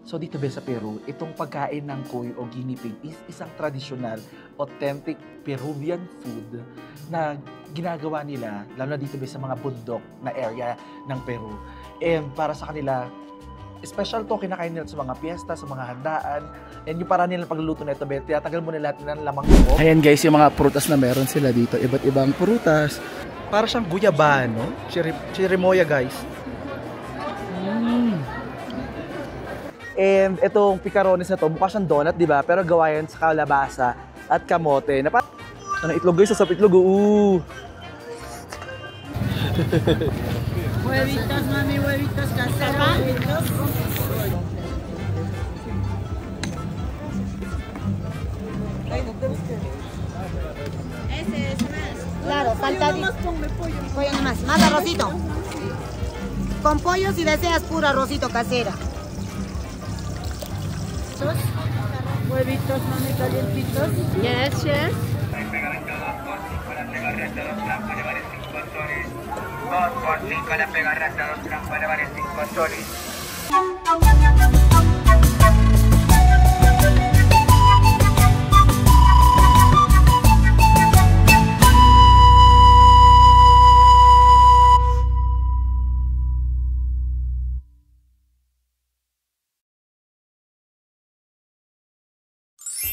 So dito ba sa Peru, itong pagkain ng cuy o guinea pig is isang traditional, authentic Peruvian food na ginagawa nila, lalo na dito ba sa mga bundok na area ng Peru. And para sa kanila, special to, kinakain nila sa mga piyesta, sa mga handaan. And yung para nila pagluluto na ito, tinatagal mo nila ng lamang loob. Ayan guys, yung mga prutas na meron sila dito. Iba't ibang prutas. Para siyang guyabano, chirimoya guys. And itong picarones na to, mukha siyang donut, di ba? Pero gawa yan sa kalabasa at kamote. Ano itlog guys? Sasap itlog. Huevitos, mami, huevitos caseros. Ese es más. Claro, saltadito. Pollo nomás. Más arrocito. Con pollo si deseas puro arrocito casera. Huevitos, mami, calientitos. Yes, yes.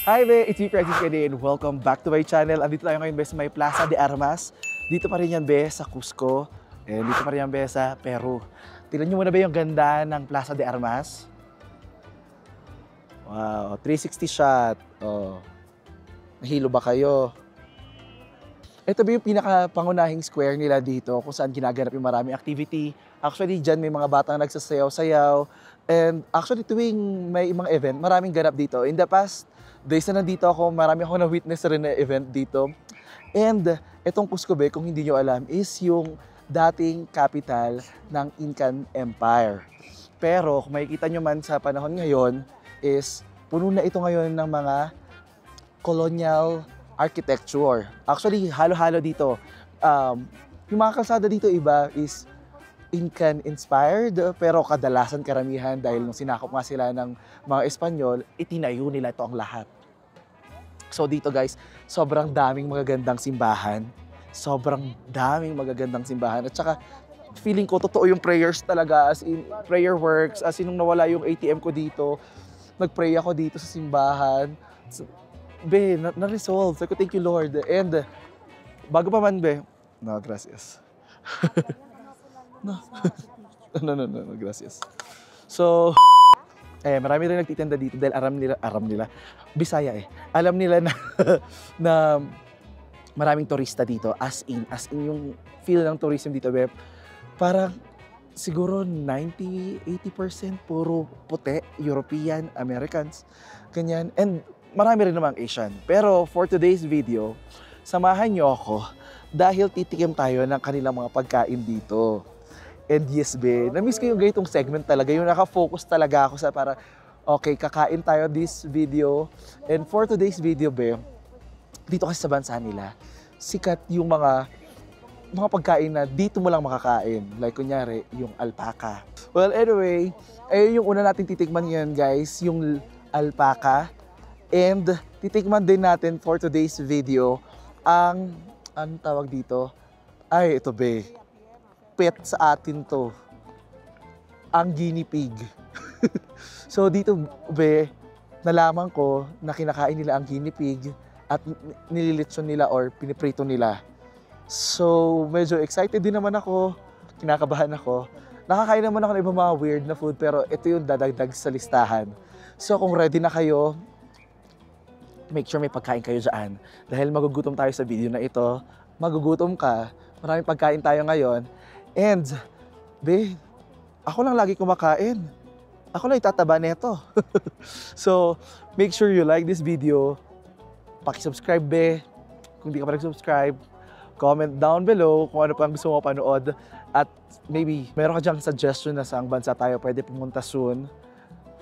Hi be, it's me Francis Kede and welcome back to my channel. Andito tayo ngayon be sa may Plaza de Armas. Dito pa rin yan be sa Cusco. And dito pa rin yan be sa Peru. Tignan nyo muna ba yung ganda ng Plaza de Armas? Wow, 360 shot. Oh. Nahilo ba kayo? Ito ba yung pinaka-pangunahing square nila dito kung saan ginaganap yung maraming activity. Actually, dyan may mga batang nagsasayaw-sayaw. And actually, tuwing may mga event, maraming ganap dito. In the past days na nandito ako, marami ako na-witness rin na event dito. And itong Cusco Bay, kung hindi nyo alam, is yung dating capital ng Incan Empire. Pero kung makikita nyo man sa panahon ngayon, is puno na ito ngayon ng mga colonial architecture. Actually, halo-halo dito. Yung mga kalsada dito iba is Incan-inspired, pero kadalasan karamihan dahil nung sinakop nga sila ng mga Espanyol, itinayo nila ito ang lahat. So dito guys, sobrang daming magagandang simbahan. Sobrang daming magagandang simbahan. At saka, feeling ko totoo yung prayers talaga, as in prayer works, as in nung nawala yung ATM ko dito, nagpray ako dito sa simbahan. So, be, na-resolve. Sabi ko, thank you Lord. And, bago pa man be, no, gracias. No. No, gracias. So, marami rin nagtitinda dito dahil aram nila, Bisaya alam nila na, na maraming turista dito, as in yung feel ng tourism dito, be, parang siguro 90-80% puro puti, European, Americans, ganyan. And marami rin namang Asian. Pero for today's video, samahan nyo ako dahil titikim tayo ng kanilang mga pagkain dito. And yes, be, na-miss ko yung ganitong segment talaga, yung naka-focus talaga ako sa para, okay, kakain tayo this video. And for today's video, be, dito kasi sa bansa nila, sikat yung mga pagkain na dito mo lang makakain. Like kunyari, yung alpaca. Well, anyway, ayun yung una natin titikman ngayon, guys, yung alpaca. And titikman din natin for today's video ang, anong tawag dito? Ay, ito, be. Pet sa atin to, ang guinea pig. So dito be, nalaman ko na kinakain nila ang guinea pig at nililitsyon nila or piniprito nila. So medyo excited din naman ako, kinakabahan ako. Nakakain naman ako ng ibang mga weird na food, pero ito yung dadagdag sa listahan. So kung ready na kayo, make sure may pagkain kayo dyan. Dahil magugutom tayo sa video na ito, magugutom ka, maraming pagkain tayo ngayon. And, be, ako lang lagi kumakain. Ako lang itataba nito. So, make sure you like this video. Paki-subscribe, be. Kung di ka pa nag-subscribe, comment down below kung ano pang gusto mo panood. At maybe, meron ka dyang suggestion na saang bansa tayo pwede pumunta soon.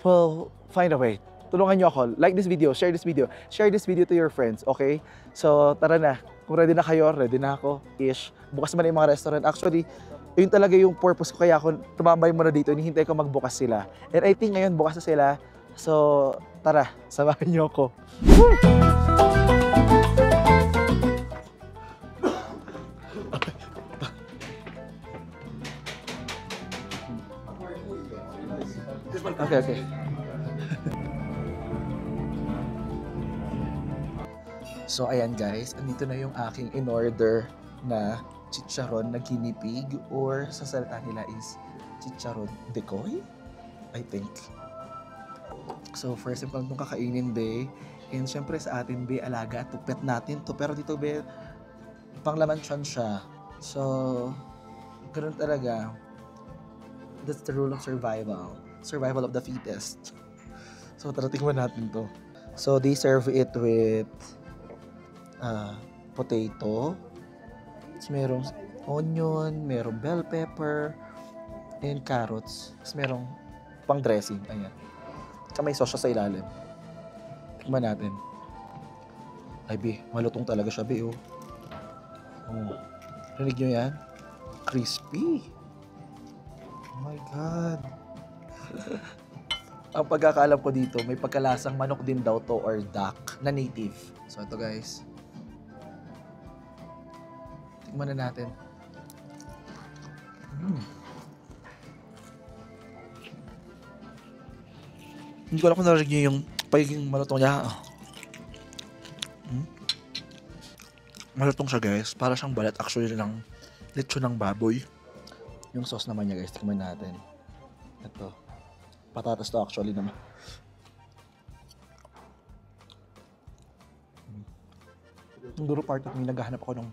Well, find a way. Tulungan nyo ako. Like this video, share this video. Share this video to your friends, okay? So, tara na. Kung ready na kayo, ready na ako, ish. Bukas man yung mga restaurant. Actually, Yun talaga yung purpose ko, kaya ako tumambay muna dito, hinihintay ko magbukas sila. And I think ngayon bukas na sila. So, tara, samahan niyo ako. Okay. So, ayan guys, andito na yung aking in-order na chicharon na guinea pig, or sa salita nila is chicharon decoy, I think. So, first time ko lang itong kakainin, be. And syempre sa atin, be, alaga at pet natin to. Pero dito, be, panglaman siya. So, ganoon talaga. That's the rule of survival. Survival of the fittest. So, tara, tingnan natin to. So, they serve it with potato. Tapos merong onion, merong bell pepper, and carrots. Tapos merong pang dressing. Ayan. Tsaka may sauce siya sa ilalim. Tingnan natin. Ay, be, malutong talaga siya, be, oh. Oh. Rinig nyo yan? Crispy. Oh my God. Ang pagkakaalam ko dito, may pagkalasang manok din daw to or duck na native. So, ito guys. Tingnan na natin. Hindi ko alam kung narinig niyo yung pagiging malutong niya. Malutong siya guys. Para siyang balat actually ng lechon ng baboy. Yung sauce naman niya guys. Tingnan natin. Ito. Patatas to actually naman. Yung duro part of me, naghahanap ako ng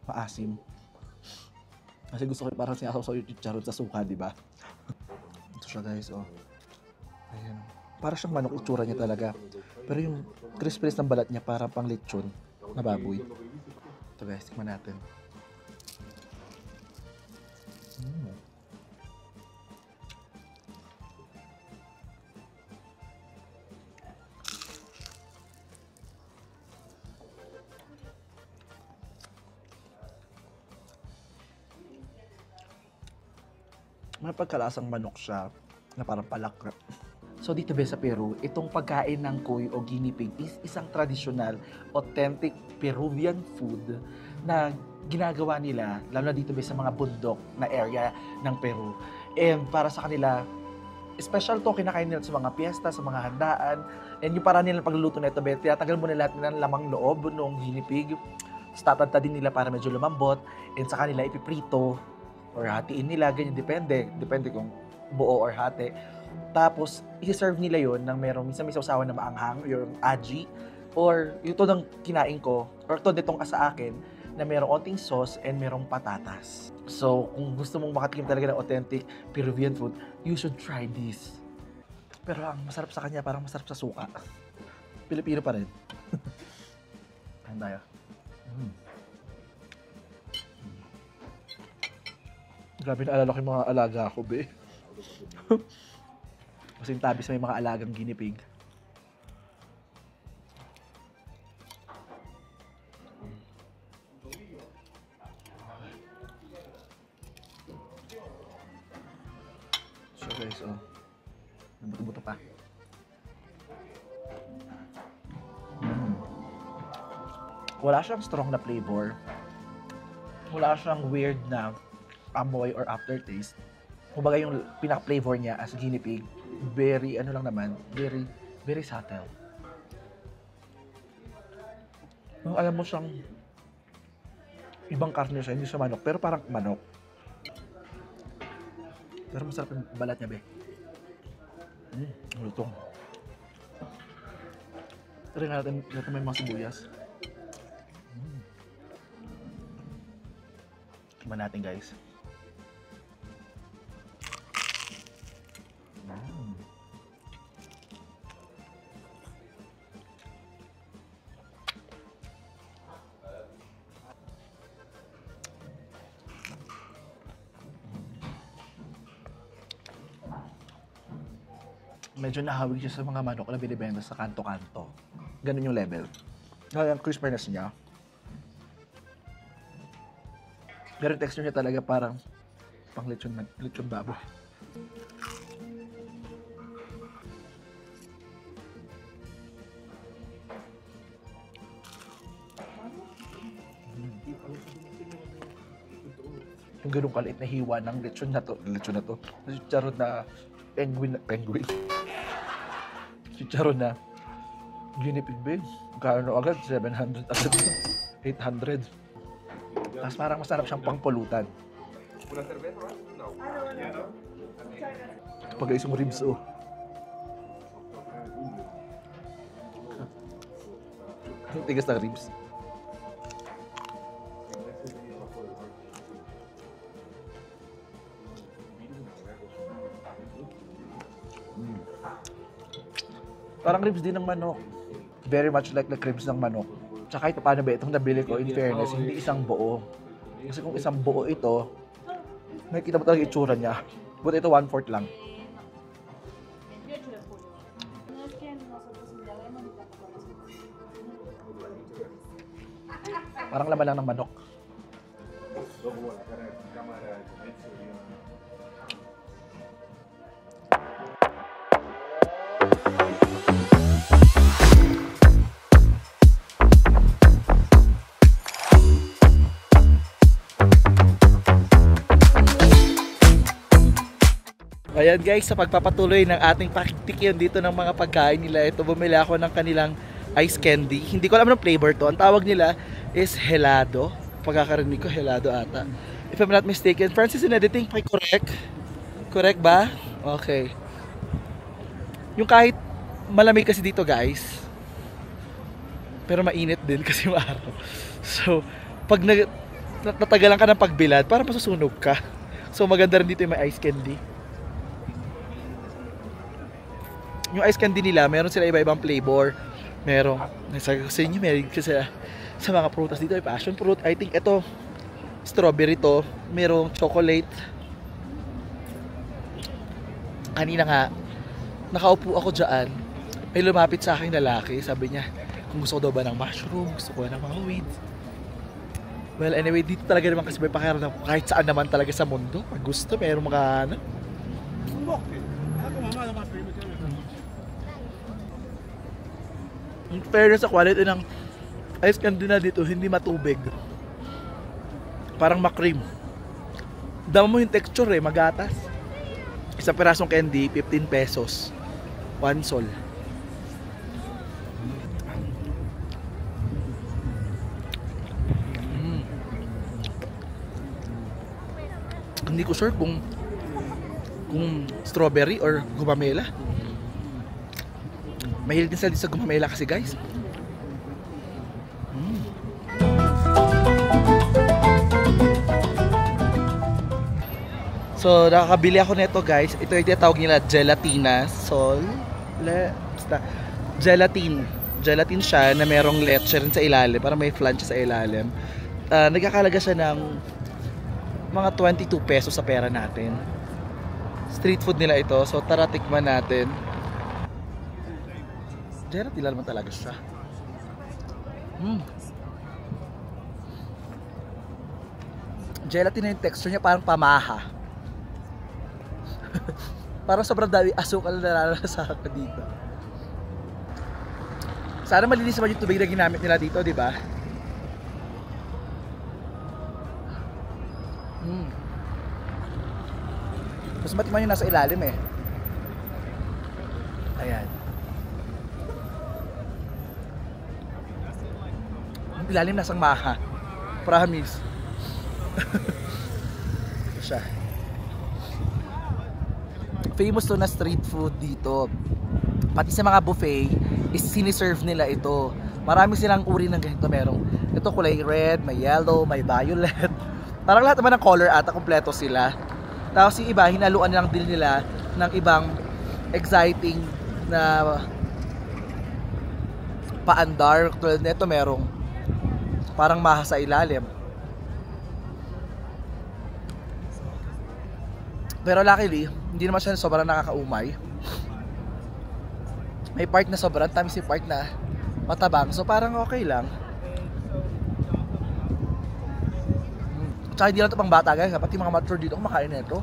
maasim. Kasi gusto ko parang sinasaw yung chicharon sa suka, di ba? Ito siya guys, oh. Ayan. Para siyang manok itsura niya talaga. Pero yung crispiness ng balat niya para pang lechon na baboy. Ito guys, tikman natin. May pagkalasang manok siya na parang palak. So dito ba sa Peru, itong pagkain ng cuy o guinea pig is isang traditional, authentic Peruvian food na ginagawa nila, lalo na dito ba sa mga bundok na area ng Peru. And para sa kanila, special to, kinakain nila sa mga piyesta, sa mga handaan. And yung para nila pagluluto na ito, tinatanggal mo nila ng lamang loob ng guinea pig. Tatadtadin nila para medyo lumambot. And sa kanila ipiprito or hatiin nila, ganyan, depende kung buo or hati. Tapos, i-serve nila yon ng merong, minsan may sausawan na maanghang, yung aji, or yung to ng kinain ko, or to ditong sa akin, na merong onting sauce and merong patatas. So, kung gusto mong makatikim talaga ng authentic Peruvian food, you should try this. Pero ang masarap sa kanya, parang masarap sa suka. Pilipino pa rin. Kain tayo. Grabe na alala ko yung mga alaga ko, be. Kasi yung tabis may mga alagang guinea pig. So guys, oh. Nabuto-buto pa. Wala siyang strong na flavor. Wala siyang weird na amoy or aftertaste. Kumbaga yung pinaka-flavor niya as guinea pig, very, very subtle. Alam mo siyang ibang karne siya, hindi siya manok, pero parang manok. Pero masarap yung balat niya, be. Lutong. Try natin may mga sibuyas. Tingnan natin, guys. Medyo nahawig siya sa mga manok na binibenta sa kanto-kanto. Ganun yung level. Ang crispiness niya. Pero yung texture niya talaga parang Pang lechon baboy. Yung ganung kaliit na hiwa ng lechon na to. Chicharon na penguin. Chicharon na guinea pig ba? Kano agad? 700 agad. 800. Tapos parang masarap siyang pangpulutan. Ito pa guys yung ribs oh. Ang tigas ng ribs. Parang ribs din ng manok. Very much like the ribs ng manok. Tsaka ito paano ba itong nabili ko, in fairness, hindi isang buo. Kasi kung isang buo ito, nakikita mo talaga itsura niya. But ito 1/4 lang. Parang laman lang ng manok. Ayan guys, sa pagpapatuloy ng ating pakiktikim dito ng mga pagkain nila, ito bumili ako ng kanilang ice candy. Hindi ko alam ng flavor to. Ang tawag nila is helado. Pagkakarinig ko, helado ata. If I'm not mistaken, Francis in editing, correct? Correct ba? Okay. Yung kahit malamig kasi dito guys, pero mainit din kasi yung araw. So, pag natagalan ka ng pagbilad, parang masusunog ka. So, maganda rin dito yung may ice candy. Yung ice candy nila, meron sila iba-ibang flavor. Meron, nasabi ko sa inyo, meron kasi sa mga prutas dito, ay passion fruit. I think ito, strawberry to. Merong chocolate. Kanina nga, nakaupo ako dyan. May lumapit sa aking lalaki. Sabi niya, kung gusto ko daw ba ng mushroom, gusto ko ng mga weeds. Well, anyway, dito talaga naman kasi may pakiramdam kahit saan naman talaga sa mundo. Pag gusto, mayroong mga ano. In fairness sa quality ng ice candy na dito, hindi matubig. Parang makrim. Dama mo yung texture eh, magatas. Isang pirasong candy, 15 pesos. 1 sol. Hindi ko sure kung strawberry or gumamela. Mahilig din sila sa gumamela kasi guys. So nakakabili ako nito guys. Ito yung tinatawag nila gelatina. Gelatin siya na merong leche rin sa ilalim. Parang may flan sa ilalim. Nagkakalaga siya ng mga 22 pesos sa pera natin. Street food nila ito. So tara tikman natin. Gelatin naman talaga siya. Gelatin na yung texture niya, parang pamaha. Parang sobrang dami asukal na nalalasa ka dito. Sana malinis naman yung tubig na ginamit nila dito, di ba? Mas matiman yung nasa ilalim eh. Ayan. Yung ilalim nasang maha. Promise. Siya. Famous to na street food dito. Pati sa mga buffet, is siniserve nila ito. Marami silang uri ng ganito. Merong ito kulay red, may yellow, may violet. Parang lahat naman ng color ata, kompleto sila. Tapos yung iba, hinaluan lang din nila ng ibang exciting na paandar. Tulad nito merong parang maha sa ilalim. Pero luckily, hindi naman siya sobrang nakakaumay. May part na sobrang tamis, yung part na matabang. So parang okay lang. Tsaka hindi lang ito pang bata guys, pati mga mature dito kumakain na ito.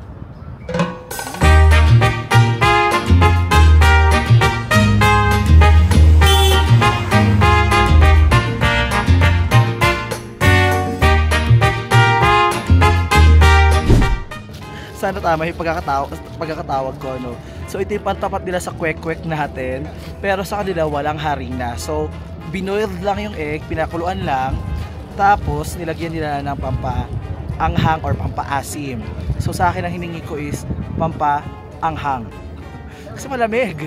Sana tama yung pagkakatawag ko, no? So ito yung pantapat nila sa kwek-kwek natin, pero sa kanila walang harina. So binoiled lang yung egg, pinakuluan lang, tapos nilagyan nila ng pampaanghang or pampaasim. So sa akin ang hiningi ko is pampaanghang. Kasi malamig.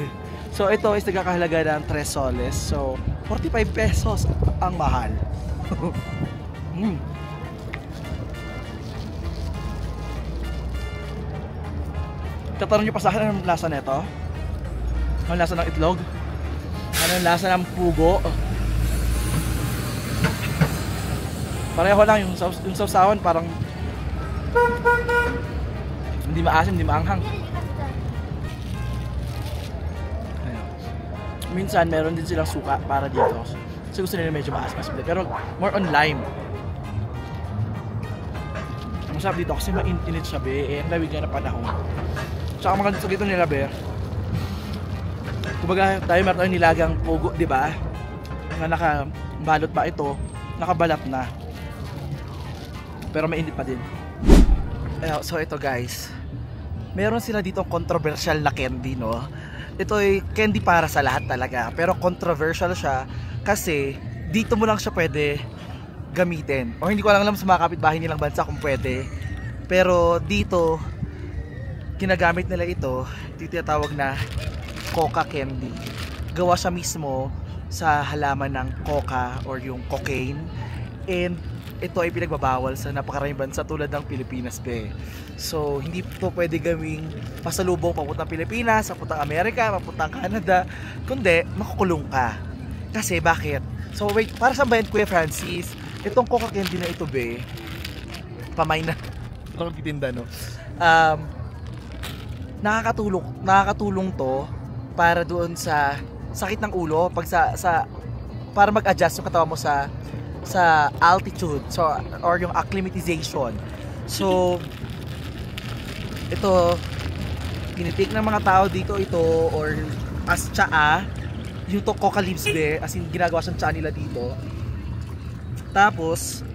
So ito is nagkakahalaga ng 3 soles. So 45 pesos ang mahal. Tatanong nyo pa sa akin anong lasa nito? Anong lasa ng itlog? Anong lasa ng pugo? Pareho lang yung sausawan parang hindi maasim, hindi maanghang. Ayun. Minsan meron din silang suka para dito. Kasi gusto nila medyo maasim. Pero more on lime. Ang sarap dito kasi mainit siya be. Ang lawig na panahon. Tsaka mga gusto dito nila be. Kumbaga tayo meron tayong nilagang pugo, di ba? Na nakabalot pa ito, nakabalat na. Pero mainit pa din. So ito guys, meron sila dito controversial na candy, no? Ito ay candy para sa lahat talaga, pero controversial siya kasi dito mo lang siya pwede gamitin. O hindi ko alam sa mga kapitbahay nilang bansa kung pwede. Pero dito ginagamit nila ito tinatawag na coca candy. Gawa siya mismo sa halaman ng coca or yung cocaine, and ito ay pinagbabawal sa napakaraming bansa tulad ng Pilipinas be. So hindi ito pwede gawing pasalubong papuntang Pilipinas, papuntang Amerika, papuntang Canada, kundi makukulong ka. Kasi bakit? So wait, para sa bayan Kuya Francis, itong coca candy na ito be, pamay na itong titinda, no? Nakakatulong to para doon sa sakit ng ulo pag para mag-adjust yung katawan mo sa altitude, so or yung acclimatization. So ito tinitik ng mga tao dito ito or as tsaa, yung to coca leaves be, as in ginagawa siyang tsaa nila dito. Tapos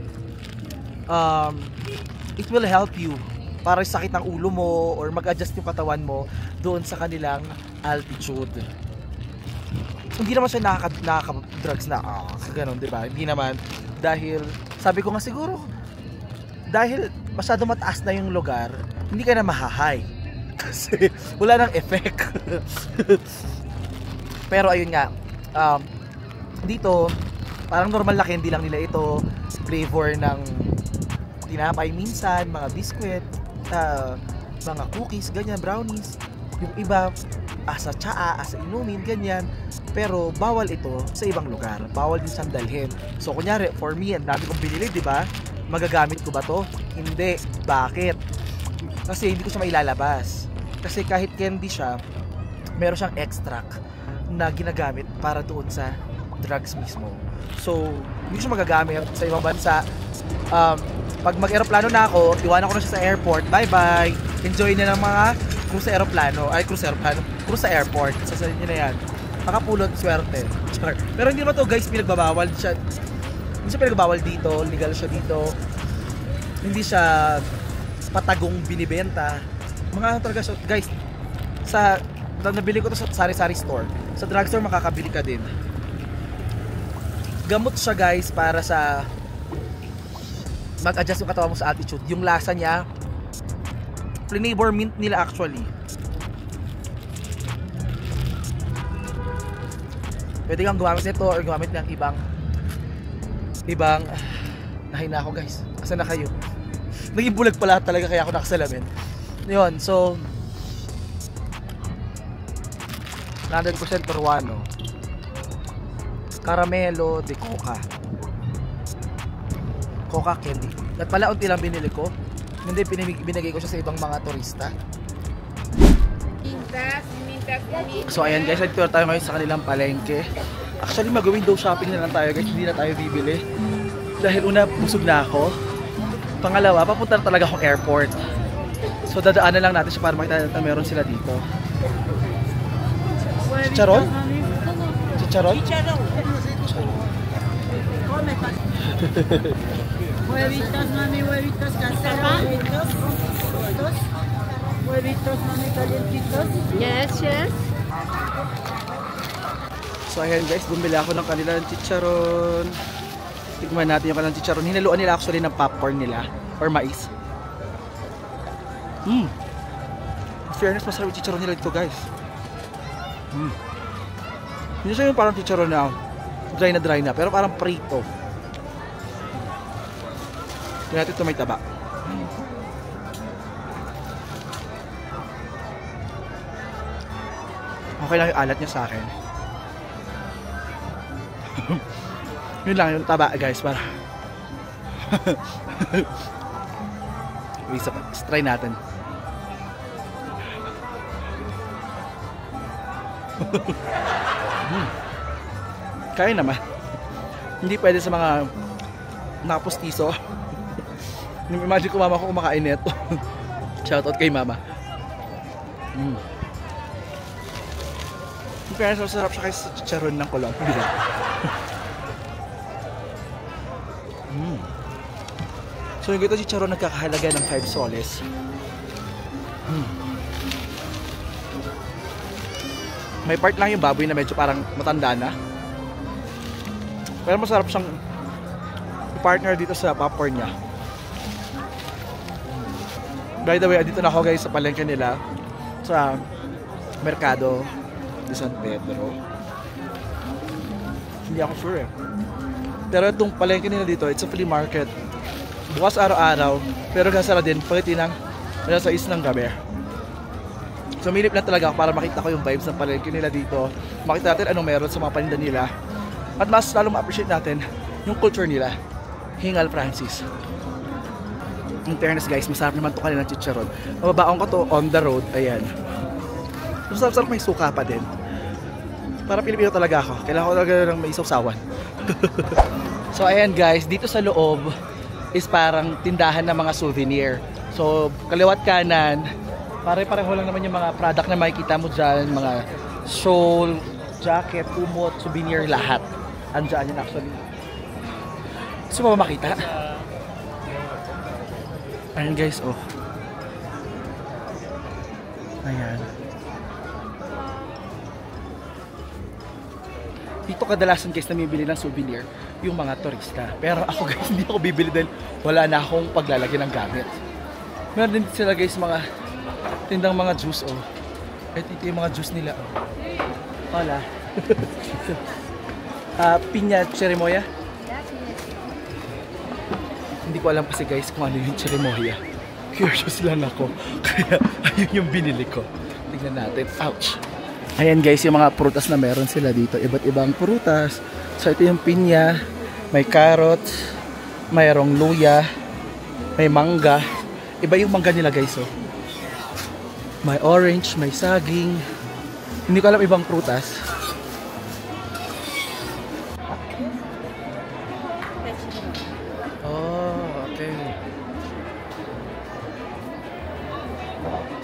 it will help you para sa sakit ng ulo mo or mag-adjust yung katawan mo doon sa kanilang altitude. Hindi naman siya nakaka-drugs na gano'n, di ba? Hindi naman, dahil sabi ko nga siguro dahil masyado mataas na yung lugar, hindi ka na mahahay kasi wala nang effect. Pero ayun nga, dito parang normal na candy lang nila ito, flavor ng tinapay minsan, mga biskwit, mga cookies, ganyan, brownies. Yung iba asa tsaa, asa inumin, ganyan. Pero bawal ito sa ibang lugar. Bawal din siyang dalhin. So kunyari, for me, ang dami kong binili, di ba? Magagamit ko ba to? Hindi. Bakit? Kasi hindi ko siya mailalabas. Kasi kahit candy siya, meron siyang extract na ginagamit para doon sa drugs mismo. So, hindi siya magagamit sa ibang bansa. Pag mag-aeroplano na ako, iwanan ko na siya sa airport. Bye-bye! Enjoy na ng mga cruise sa aeroplano. Ay, cruise sa airport. Sasabihin nyo na yan. Makapulot, swerte. Char. Pero hindi naman to guys, pinagbabawal siya. Hindi siya pinagbabawal dito. Legal siya dito. Hindi siya patagong binibenta. Mga talaga siya, guys, nabili ko to sa sari-sari store. Sa drugstore makakabili ka din. Gamot siya guys para sa mag-adjust yung katawan mo sa altitude. Yung lasa niya, flavor mint nila actually. Pwede kang gumamit nito or gumamit ng ibang nahay na ako guys. Asa na kayo? Naging bulag pala talaga kaya ako nakasalamin. Yun, so 100% peruano. Caramelo de coca. Coca candy. At pala unti lang binili ko. Hindi, binigay ko siya sa ibang mga turista. So ayan guys, nag-tour tayo ngayon sa kanilang palengke. Actually mag-window shopping na lang tayo guys, hindi na tayo bibili. Dahil una, busog na ako. Pangalawa, papunta na talaga akong airport. So dadaanan lang natin siya para makita natin na meron sila dito. Chicharon? Chicharon? Huevitos, mami, huevitos caseros. Huevitos, mami, calientitos. Yes, yes. So ayan guys, bumili ako ng kanilang chicharon. Tignan natin yung kanilang chicharon. Hinaluan nila actually ng popcorn nila or mais. In fairness, masarap yung chicharon nila dito guys. Hindi siya yung parang chicharon na dry na, pero parang prito. Tignan natin ito, may taba. Okay lang yung alat niya sa akin. Yun lang yung taba guys, para isa pa, try natin. Kaya naman. Hindi pwede sa mga napustiso. Imagine ko mama ko kumakain nito. Shoutout kay mama. Pero sarap siya sa chicharon ng kulong. So yung ito chicharon nagkakahalaga ng 5 soles. May part lang yung baboy na medyo parang matanda na. Pero masarap siyang partner dito sa popcorn niya. By the way, dito na ako guys sa palengke nila sa Mercado de San Pedro. Hindi ako sure eh. Pero itong palengke nila dito, it's a flea market. Bukas araw-araw, pero gasara din pagdating ng alas 6 ng gabi. Sumilip na talaga ako para makita ko yung vibes ng palengke nila dito. Makita natin anong meron sa mga paninda nila. At mas lalong ma-appreciate natin yung culture nila. Hingal Francis. In fairness guys, masarap naman ito kanilang chicharon. Mababaon ko to on the road. Ayan. Masarap-sarap, may suka pa din. Para Pilipino talaga ako. Kailangan ko talaga ng may isawsawan. So ayan guys, dito sa loob is parang tindahan ng mga souvenir. So kaliwat kanan, pare-pareho lang naman yung mga product na makikita mo dyan. Mga shawl, jacket, kumot, souvenir, lahat. Andyan yun actually. Gusto mo ba makita? Ayan guys, oh. Ayan. Dito kadalasan guys namibili ng souvenir yung mga turista. Pero ako guys, hindi ako bibili dahil wala na akong paglalagay ng gamit. Meron din sila guys mga tindang mga juice, oh. Ito yung mga juice nila, oh. Wala. Pinya cherimoya. Hindi ko alam kasi guys kung ano yung cherimoya. Curious lang ako. Kaya ayun yung binili ko. Tignan natin. Ouch! Ayan guys, yung mga prutas na meron sila dito. Iba't ibang prutas. So ito yung pinya. May carrots. Mayroong luya. May mangga. Iba yung mangga nila guys, oh. May orange, may saging. Hindi ko alam ibang prutas.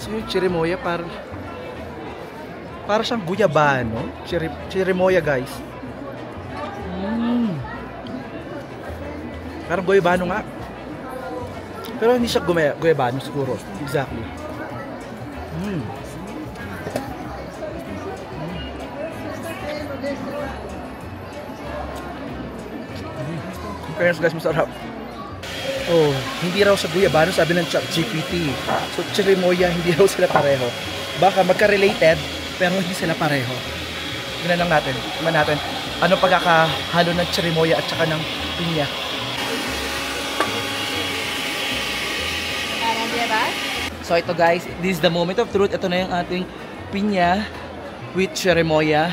So yung cherimoya para siyang guyabano. Cherimoya guys. Parang guyabano nga. Pero hindi siya guyabano siguro. Exactly. Parents guys, masarap. Oh, hindi raw sa guyabano, sabi ng ChatGPT. So, cherimoya, hindi raw sila pareho. Baka magka-related, pero hindi sila pareho. Tingnan lang natin. Tingnan natin. Ano pagkakahalo ng cherimoya at saka ng pinya. So, ito guys, this is the moment of truth. Ito na yung ating pinya with cherimoya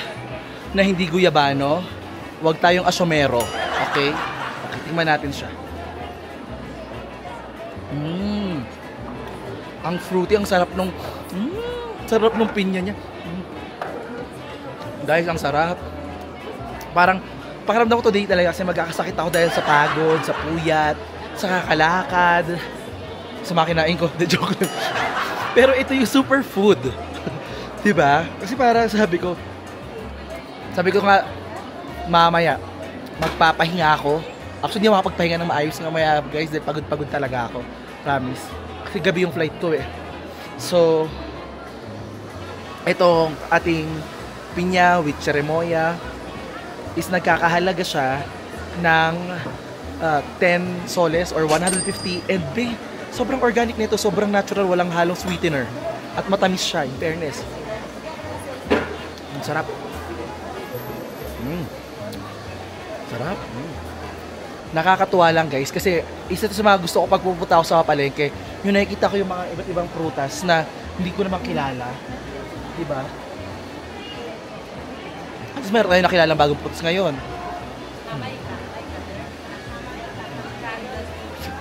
na hindi guyabano. Huwag tayong asomero. Okay? Okay, tingnan natin siya. Ang fruity, ang sarap nung sarap nung pinya niya. Guys, ang sarap. Parang pakiramdam ko today talaga kasi magkakasakit ako dahil sa pagod, sa puyat, sa kakalakad, sa makinain ko. The joke lang. Pero ito yung superfood. Diba? Kasi para sabi ko nga, mamaya, magpapahinga ako. Actually, hindi ako makapagpahinga ng maayos nga maya, guys, dahil pagod-pagod talaga ako. Promise. Kasi gabi yung flight ko eh. So, itong ating pinya with cherimoya is nagkakahalaga siya ng 10 soles or 150. And sobrang organic nito, sobrang natural, walang halong sweetener. At matamis siya, in fairness. Ang sarap. Sarap. Nakakatuwa lang guys kasi isa to sa mga gusto ko pag pupunta ako sa palengke, yung nakikita ko yung mga iba't ibang prutas na hindi ko naman kilala. Diba? At meron tayo nakilalang bagong prutas ngayon.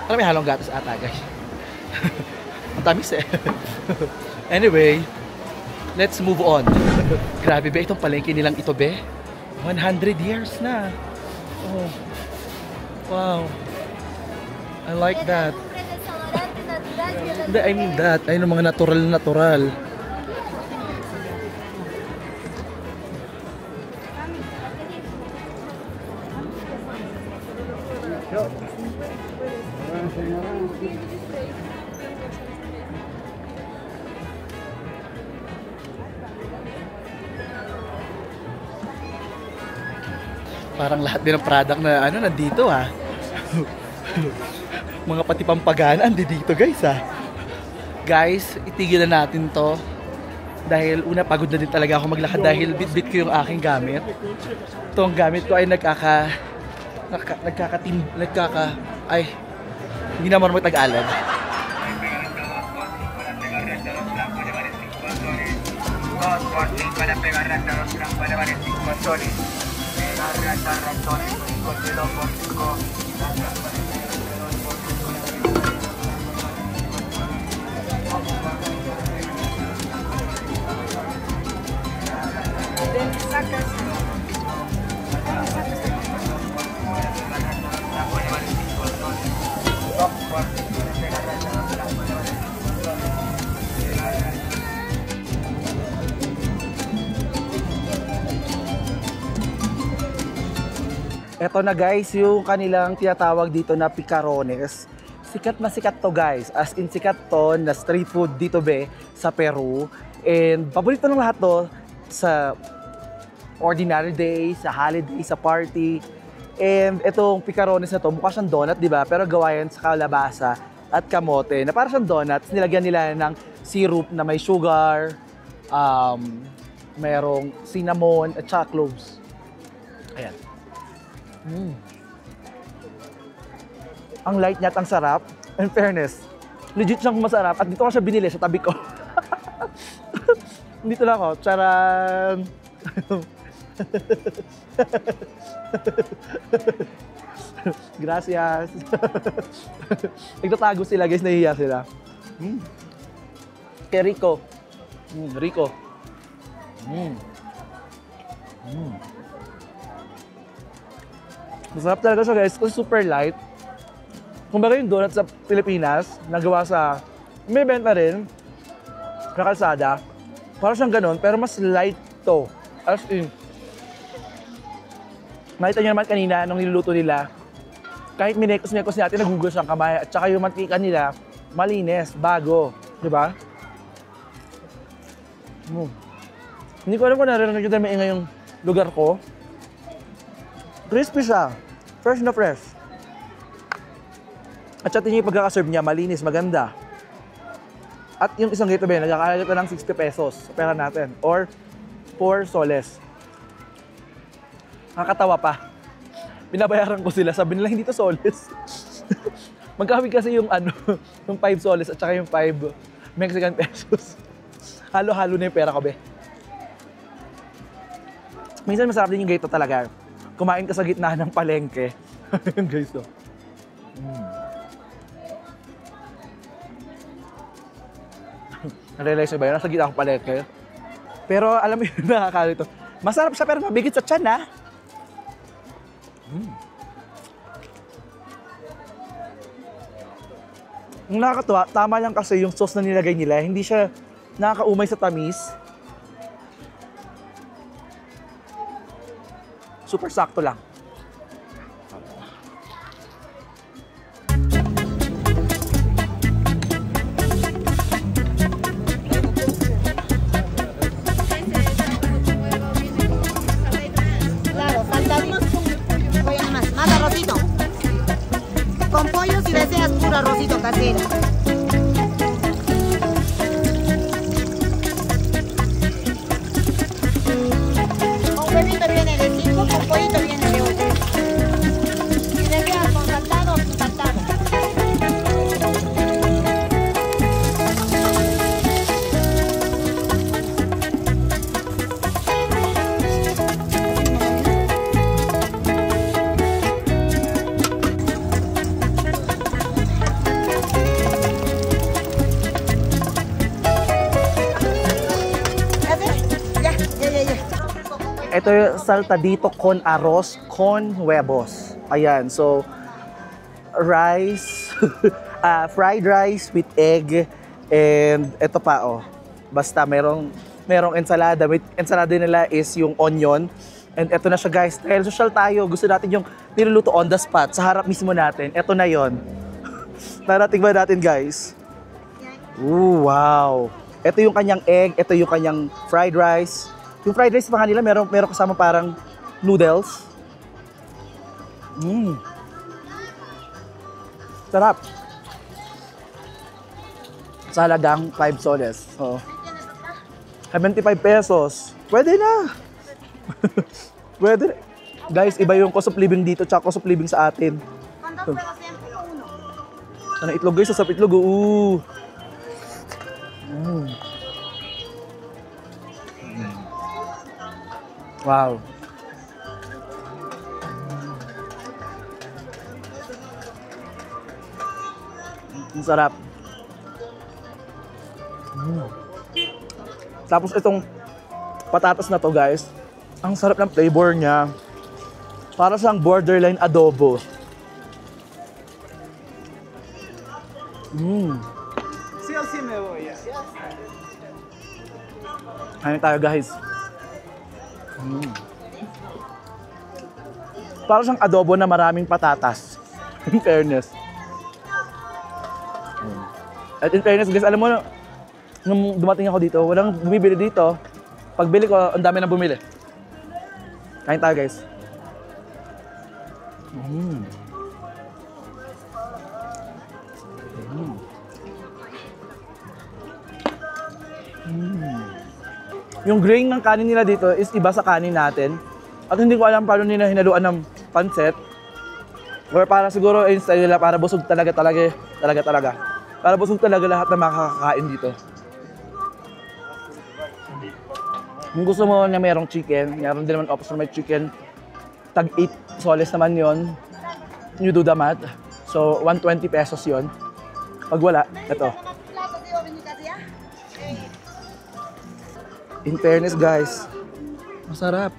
Alam may halong gatas ata guys. Ang tamis eh. Anyway, let's move on. Grabe ba itong palengke nilang ito be? 100 years na. Oh. Wow. I like that. I mean that. Ayun ang mga natural. Parang lahat din ng product na nandito ha. Mga pati pampagana dito guys ha. Guys, itigil na natin to. Dahil una pagod na din talaga ako maglakad dahil bit-bit ko yung aking gamit. Itong gamit ko ay hindi naman mag-Tagalog. Eto na guys, yung kanilang tinatawag dito na picarones. Sikat na sikat to guys. As in sikat to na street food dito be sa Peru. And paborito ng lahat to sa ordinary day, sa holiday, sa party. And itong picarones na to, mukha siyang donut, di ba? Pero gawa yan sa kalabasa at kamote. Na para siyang donut, nilagyan nila ng syrup na may sugar, mayroong cinnamon at saka cloves. Ayan. Ang light niya at ang sarap. In fairness, legit siyang masarap. At dito ko siya binili sa tabi ko. Dito lang ako. Charan! Gracias. Nagtatago sila guys, nahihiya sila. Kay Rico. Rico. Masarap talaga siya guys, kasi super light. Kumbaga yung donut sa Pilipinas, nagawa sa, may benta rin, sa kalsada. Para siyang ganun, pero mas light to. As in, makita nyo naman kanina, nung niluluto nila, kahit minekos-mekos natin, nagugulos ang kamay. At saka yung mantika nila, malinis, bago. Diba? Hindi ko alam kung narinig nyo dahil maingay yung lugar ko. Crispy siya. Fresh na fresh. At sa tingin yung pagkakaserve niya, malinis, maganda. At yung isang gito ba yun, nagkakalaga ka ng 60 pesos sa pera natin. Or 4 soles. Nakakatawa pa. Binabayaran ko sila, sabi nila hindi to soles. Magkawig kasi yung yung 5 soles at saka yung 5 Mexican pesos. Halo-halo na yung pera ko, be. Minsan masarap din yung gito talaga. Kumain ka sa gitna ng palengke. Yun guys, to. Narealize nyo ba yun? Nasa gitna ng palengke. Pero alam mo yun, nakakalito. Masarap siya pero mabigit sa tiyan, ha? Ang nakakatuwa, tama lang kasi yung sauce na nilagay nila. Hindi siya nakakaumay sa tamis. Super sakto lang. Claro, saltadito. Pollo nomás. Más arrocito. Con pollo si deseas puro arrocito casero. Con huevito viene de 5, con pollito viene de 8. Si deseas con saltado, sin saltado. Ya, ya. Ito yung saltadito con arroz con huevos. Ayan, so rice, fried rice with egg, and ito pa oh. Basta merong ensalada. With ensalada nila is yung onion. And ito na siya guys. Dahil social tayo, gusto natin yung niluluto on the spot, sa harap mismo natin. Ito na yon. Tara, tignan natin guys. Ooh, wow. Ito yung kanyang egg, ito yung kanyang fried rice. Yung fried rice pa kanila, meron kasama parang noodles. Sarap. Sa halagang 5 soles. Oh. 75 pesos. Pwede na. Pwede. Guys, iba yung cost of living dito tsaka cost of living sa atin. Sana itlog guys, sasap itlog. Wow. Ang sarap. Tapos itong patatas na to guys, ang sarap ng flavor niya. Para siyang borderline adobo. Kain tayo guys. Para siyang adobo na maraming patatas. In fairness. At in fairness guys, alam mo, nung dumating ako dito, walang bumibili dito. Pagbili ko, ang dami na bumili. Kain tayo guys. Yung grain ng kanin nila dito is iba sa kanin natin. At hindi ko alam paano nila hinaluan ng pancet. Or para siguro yung style nila para busog talaga. Para busog talaga lahat na makakakain dito. Kung gusto mo na merong chicken, meron din naman option may chicken. Tag 8 soles naman yon. You do the math. So 120 pesos yon. Pag wala, ito. In fairness guys, masarap.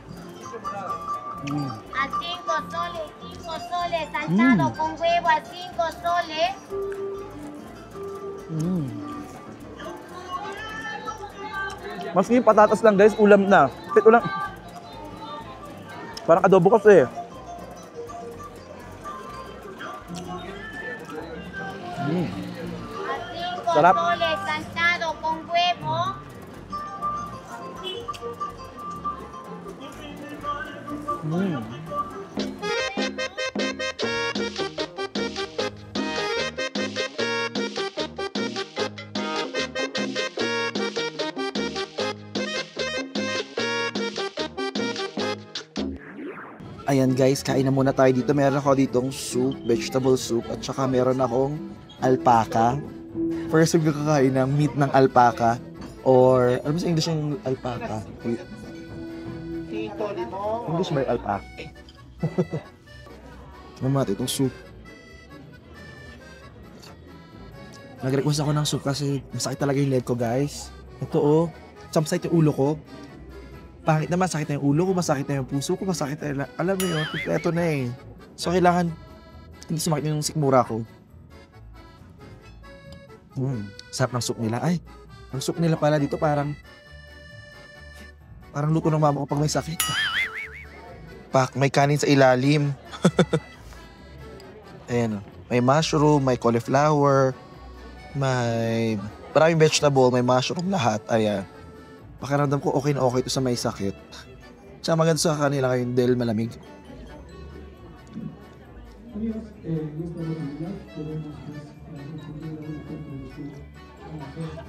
A 5 soles, 5 soles, saltado con huevo a 5 soles. Maski yung patatas lang guys, ulam na. Ito lang. Parang adobo kasi. A 5 Sarap. soles, saltado con huevo. Ayan guys, kain na muna tayo dito. Meron ako ditong soup, vegetable soup, at saka meron akong alpaca. First time ko kakain ng meat ng alpaca. Or, ano ba sa English yung alpaca? English ba yung alpaca? Tignan natin itong soup. Nag-request ako ng soup kasi masakit talaga yung leg ko guys. Ito oh, samsite yung ulo ko. Pangit naman, sakit na yung ulo ko, masakit na yung puso ko, masakit na yung... Alam mo yun, ito na eh. So, kailangan hindi sumakit yung sikmura ko. Sarap ng soup nila. Ay, ang soup nila pala dito parang luto ng mama ko pag may sakit. Pak, may kanin sa ilalim. Ayan. May mushroom, may cauliflower, may maraming vegetable, may mushroom lahat. Ayan. Pakiramdam ko okay na okay ito sa may sakit. Tsaka maganda sa kanila ngayon dahil malamig.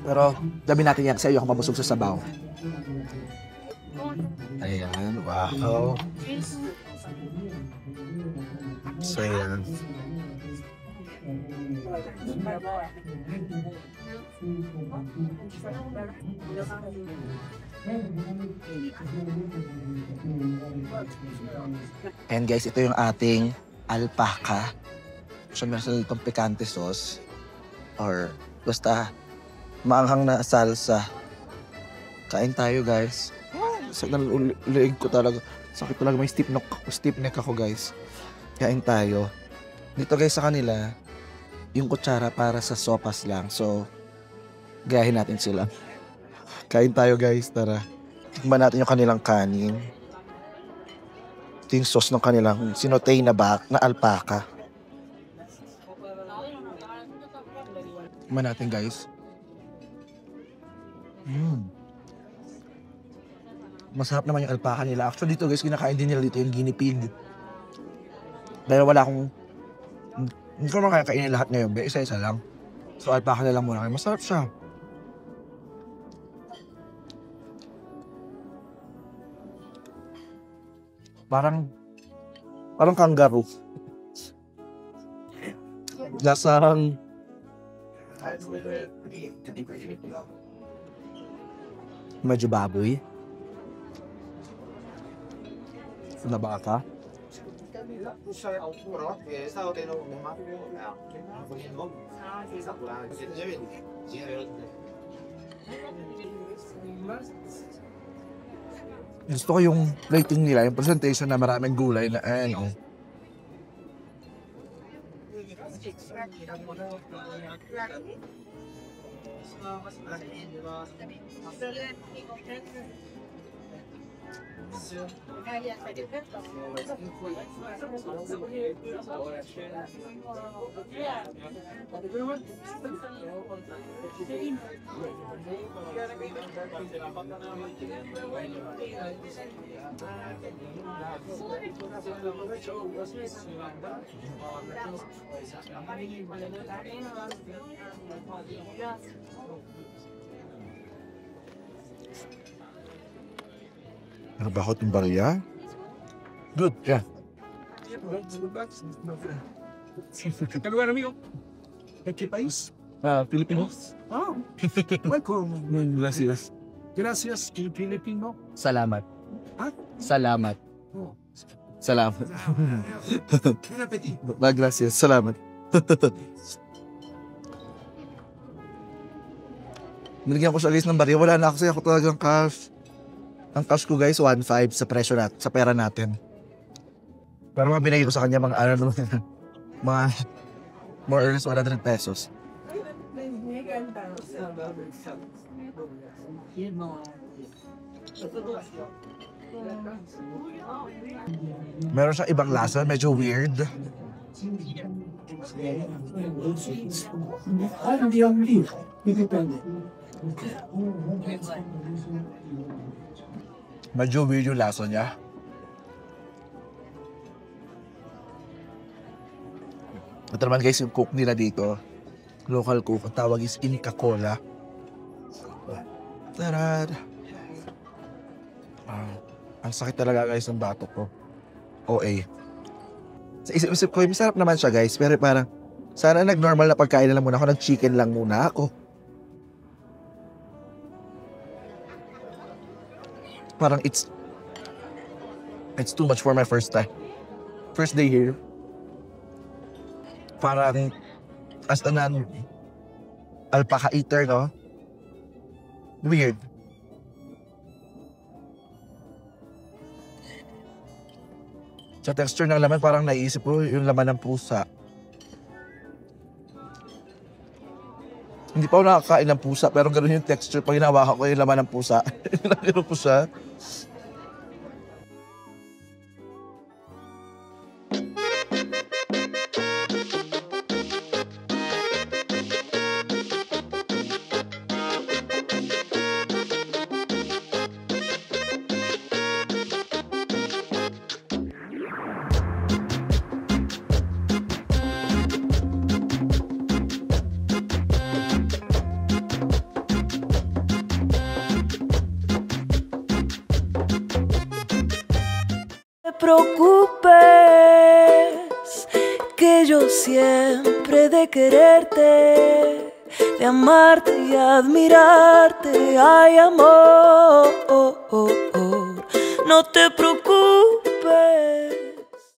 Pero dami natin yan kasi ayoko mabusog sa sabaw. Ayan, wow. So, ayan. And guys, ito yung ating alpaca. So, meron sila itong picante sauce. Or, basta, maanghang na salsa. Kain tayo, guys. Sakit na leeg ko talaga. Sakit talaga. May stiff neck ako, guys. Kain tayo. Dito, guys, sa kanila, yung kutsara para sa sopas lang. So, gayahin natin sila. Kain tayo, guys. Tara. Tikman natin yung kanilang kanin. Ito yung sauce ng kanilang sinotay na alpaca. Tikman natin, guys. Masarap naman yung alpaca nila. Actually, dito, guys, kinakain din nila dito yung guinea pig. Dahil wala akong... Hindi ko naman kaya kainin lahat ngayon. Isa-isa lang. So, alpaca na lang muna. Masarap siya. Parang kangaroo. Lasang... Medyo baboy. Na baka. Gusto ko yung plating nila, yung presentation na maraming gulay na ano. Ano ba ako itong barya? Good, yeah. Lugar amigo. ¿Qué país? Filipinos. Ah, welcome. Gracias. Gracias, Filipino. Salamat. Ha? Salamat. Oh. Salamat. Buen apetito. Gracias, salamat. Nilagyan ko siya guys ng barya. Wala na kasi ako talagang cash. Ang cash ko guys, 1.5 sa presyo natin, sa pera natin. Pero mga binigay ko sa kanya mga ano naman, mga more or less 100 pesos. Meron siyang ibang lasa, medyo weird. Medyo weird yung lasa niya. Ito naman guys, yung cook nila dito. Local cook. Ang tawag is Inca Cola. Tarad! Ang sakit talaga guys ng batok ko. OA. Sa isip-isip ko, masarap naman siya guys. Pero parang, sana nag-normal na pagkain na lang muna ako. Nag-chicken lang muna ako. Parang it's too much for my first time. First day here. Parang as an alpaca eater, no? Weird. Sa texture ng laman, parang naisip ko yung laman ng pusa. pa ako nakakain ng pusa, pero ganun yung texture. Pag hinawakan ko yung laman ng pusa, ganun po siya. Preocupes, que yo siempre he de quererte, de amarte y admirarte, ay amor, no te preocupes.